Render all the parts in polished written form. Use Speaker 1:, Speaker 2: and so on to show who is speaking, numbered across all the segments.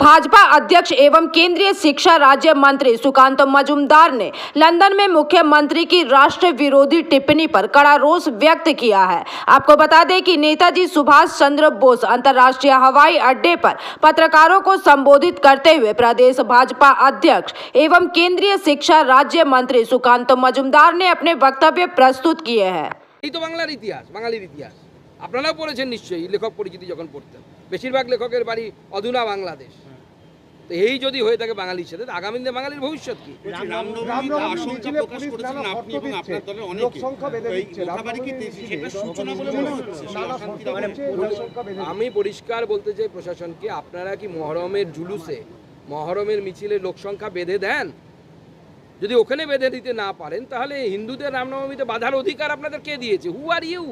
Speaker 1: भाजपा अध्यक्ष एवं केंद्रीय शिक्षा राज्य मंत्री सुकांत मजूमदार ने लंदन में मुख्यमंत्री की राष्ट्र विरोधी टिप्पणी पर कड़ा रोष व्यक्त किया है। आपको बता दें कि नेताजी सुभाष चंद्र बोस अंतर्राष्ट्रीय हवाई अड्डे पर पत्रकारों को संबोधित करते हुए प्रदेश भाजपा अध्यक्ष एवं केंद्रीय शिक्षा राज्य मंत्री सुकांत मजूमदार ने अपने वक्तव्य प्रस्तुत किए हैं।
Speaker 2: तो बांग्लार इतिहास बांगालिर इतिहास আপনারাও পড়েছেন নিশ্চয়ই, লেখক পরিচিতি যখন পড়তেন বেশিরভাগ লেখকের বাড়ি অধুনা বাংলাদেশ। তো এই যদি হয়ে থাকে বাঙালির সাথে আগামী দিনে বাঙালির ভবিষ্যৎ কি? আমি পরিষ্কার বলতে চাই প্রশাসনকে, আপনারা কি মহরমের জুলুসে মহরমের মিছিলে লোকসংখ্যা বেঁধে দেন? যদি ওখানে বেঁধে দিতে না পারেন তাহলে হিন্দুদের রামনবমীতে বাধার অধিকার আপনাদের কে দিয়েছে? হু আর ইউ?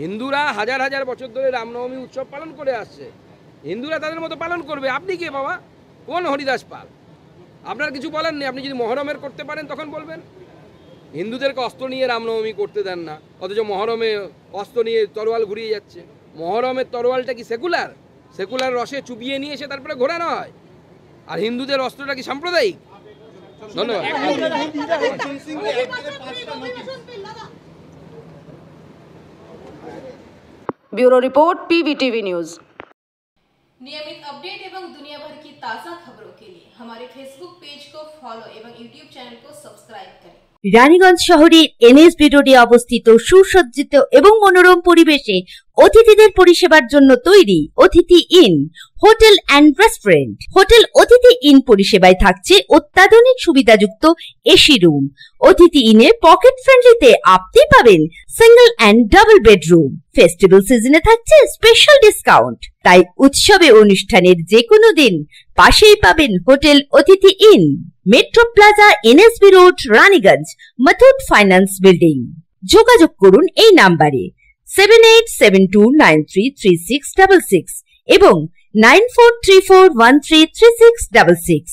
Speaker 2: হিন্দুরা হাজার হাজার বছর ধরে রামনবমী উৎসব পালন করে আসছে, হিন্দুরা তাদের মতো পালন করবে। আপনি কে বাবা? কোন হরিদাস পাল? আপনার কিছু বলার নেই। আপনি যদি মহরমের করতে পারেন তখন বলবেন। হিন্দুদেরকে অস্ত্র নিয়ে রামনবমী করতে দেন না, অথচ মহরমে অস্ত্র নিয়ে তরোয়াল ঘুরিয়ে যাচ্ছে। মহরমের তরোয়ালটা কি সেকুলার? সেকুলার রসে চুবিয়ে নিয়ে এসে তারপরে ঘোরানো হয়। আর হিন্দুদের অস্ত্রটা কি সাম্প্রদায়িক? ধন্যবাদ।
Speaker 1: Bureau report PVTV news.
Speaker 3: नियमित अपडेट एवं दुनिया भर की ताज़ा खबरों के लिए हमारे फेसबुक पेज को फॉलो एवं यूट्यूब चैनल को सब्सक्राइब करें।
Speaker 4: রানীগঞ্জ শহরের NSB রোডে অবস্থিত সুসজ্জিত এবং মনোরম পরিবেশে অতিথিদের পরিষেবার জন্য তৈরি অতিথি in hotel and restaurant. Hotel অতিথি ইন পরিষেবায় থাকছে অত্যাধুনিক সুবিধাযুক্ত এসি রুম। অতিথি ইনে পকেট ফ্রেন্ডলিতে আপনি পাবেন single and double bedroom. Festival সিজনে থাকছে স্পেশাল ডিসকাউন্ট। তাই উৎসবে অনুষ্ঠানের যে কোনো দিন পাশেই পাবেন হোটেল অতিথি in, metro plaza, NSB road, Raniganj, Muthoot finance building. যোগাযোগ করুন এই নাম্বারে 7872933666 এবং 9434133666।